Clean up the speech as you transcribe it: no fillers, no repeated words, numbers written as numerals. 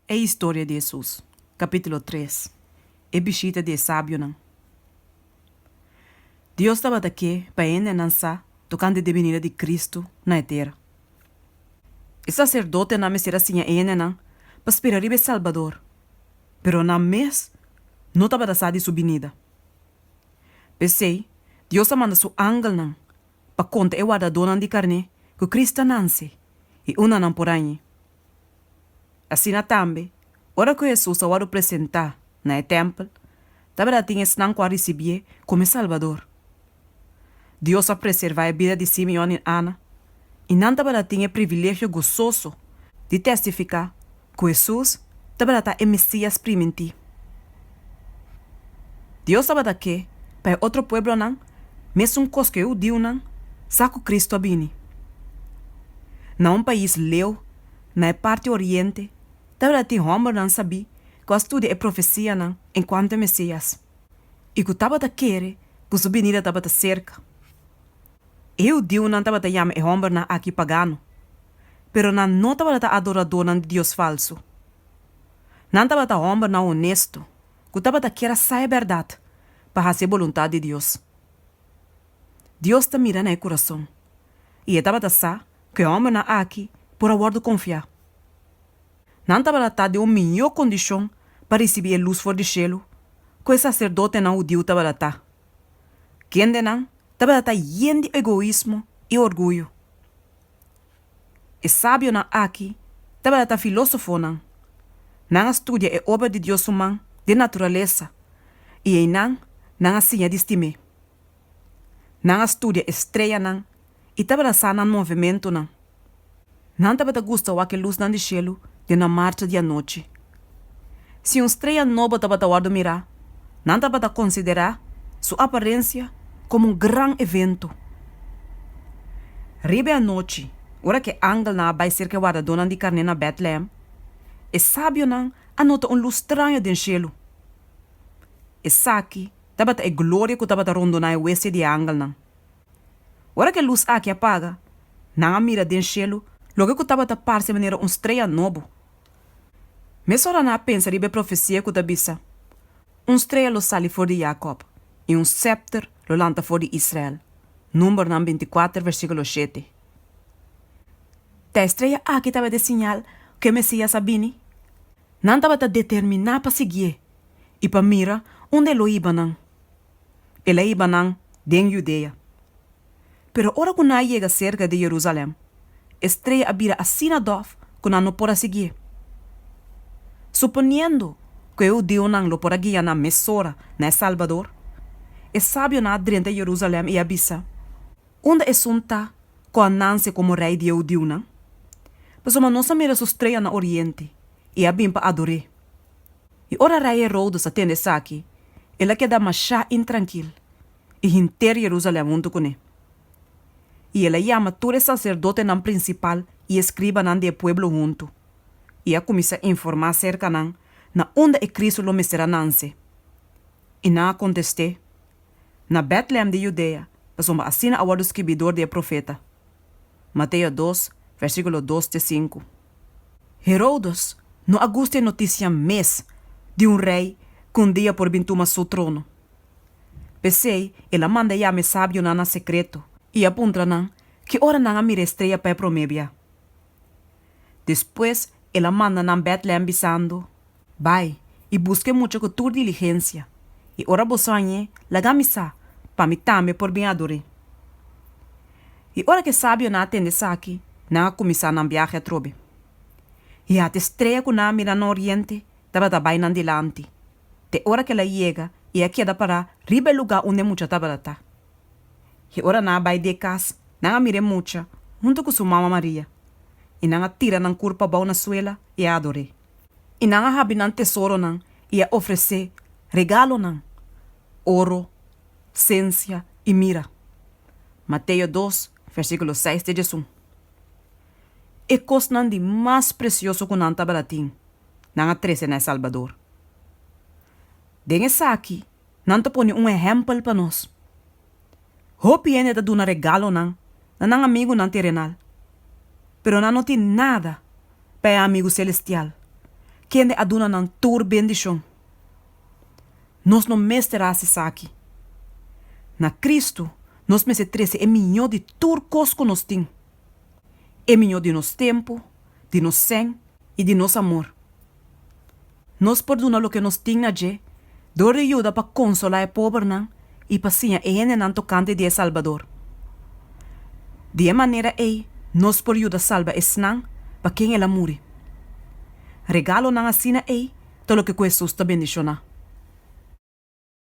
É a história de Jesus, capítulo 3. É bichita de sábio não. Deus estava aqui para ele lançar tocando de venida de Cristo na terra. O sacerdote não me será assim ele não para esperar o Salvador, pero na mês não estava da de sua venida. Pensei, Deus manda seu ángel não para contar o guardador de carne que Cristo nasce e uma não por aí. Assim também, ora que Jesus a apresentar na templo, estava tinha não para receber como Salvador. Deus a preservar a vida de Simeão e Ana, e não estava tinha privilégio gozoso de testificar que Jesus estava o Messias primitivo. Deus estava aqui para outro povo não, mesmo coisa que eu digo não, saco Cristo a bini. Na país leu, na parte oriente, estava tinha homem não sabia que estuda a profecia não enquanto Messias. E que estava a querer que sua venida estava cerca. Eu digo não estava a chamar o homem não aqui pagano, pero não estava a adorador não de Deus falso. Não estava a homem não honesto, que estava a querer saber a verdade para fazer a vontade de Deus. Deus está mirando no coração. E estava a saber que o homem não aqui por agora confiar. Não estava a estar de uma melhor condição para receber a luz fora do cielo que o sacerdote não o estava a estar. Quem de não estava a estar cheio de egoísmo e orgulho. O sábio não aqui estava a estar filósofo não estudia a obra de Deus humano de natureza e não assim de estimar. Não estudia a estrela não e estava a estar no movimento não. Não estava a gostar que luz não de cielo de na marcha de noite. Se estrela nova estava a mirar, não estava a considerar sua aparência como grande evento. Ribe a noite, ora que ángel na vai ser que guardador de carne na Bethlehem, e sábio não anota luz estranha do cielo. E saki estava a glória que estava a rondonar o oeste de ángel não. Ora que a luz aqui apaga, não mira do cielo, logo que estava a parse maneira estrela novo. Mas ora não pensa ribe profecia que está estrela lo sali fora de Jacob e scepter lo lanta fora de Israel. Número 24, versículo 7. A estrela aqui estava de sinal que o Messias sabini. Não estava a determinar para seguir e para mirar onde ele ia não. Ele ia não de Judeia. Pero ora que não chega cerca de Jerusalém, a estrela abira assim a dof que não pode seguir. Suponendo que eu Deus não lo pode guiar na mesora na Salvador, é sábio na dentro de Jerusalém e avisa onde é sunta com a Nancy como rei de Deus não. Mas uma nossa mira sua estrela na Oriente e a bim para adorar. E ora rei Herodes atende aqui, ele queda mais chá intranquilo e inteiro Jerusalém junto com ele. E ele chama todo sacerdote não principal e escriba não de pueblo junto. E a começa a informar cerca não na onde é Cristo lo mesera nanse. E não contestei. Na Bethlehem de Judeia, mas uma assina ao escribidor de profeta. Mateus 2, versículo 2-5. Herodes não agusta notícia mês de rei que dia por bintuma seu trono. Pensei, ela manda chame sábio na secreto e apunta não que ora não a mira estreia para promébia. Depois, ela manda na Bethlehem bisando, vai e busque muito com tua diligência e ora bosonhe la gamisa para me também por bem adorar. E ora que sábio na atende aqui, na começar na viagem a trobe. E a estreia que na mira no oriente, estava da baina delante. Te ora que ela chega e a queda para ribe lugar onde muita estava lá. E ora na vai de casa, na mire muita, junto com sua mama Maria. E na tira na curpa bom na suela e a adore. E na habi na tesouro nan e a oferecer regalo nan, ouro, ciência e mira. Mateus 2, versículo 6 de Jesus. E coisa nan de mais precioso que nan tabaratim, nan a 13 na Salvador. Dengue aqui, nan te põe exemplo para nós. Hopi ene da duna regalo nan amigo nan terrenal. Pero não tem nada para amigo celestial, quem aduna nan tur bendição. Nós não mesterase saki. Na Cristo, nós me se trece é melhor de tur cosco nos tem. É melhor de nos tempo, de nos sen e de nos amor. Nós perdona lo que nos tem na je, dor ajuda para consolar a pobre nan e para sim a nan tocante de Salvador. De maneira nós por ajuda salva esnan para quem ela muri. Regalo nan asina todo lo que questo sta bendiciona.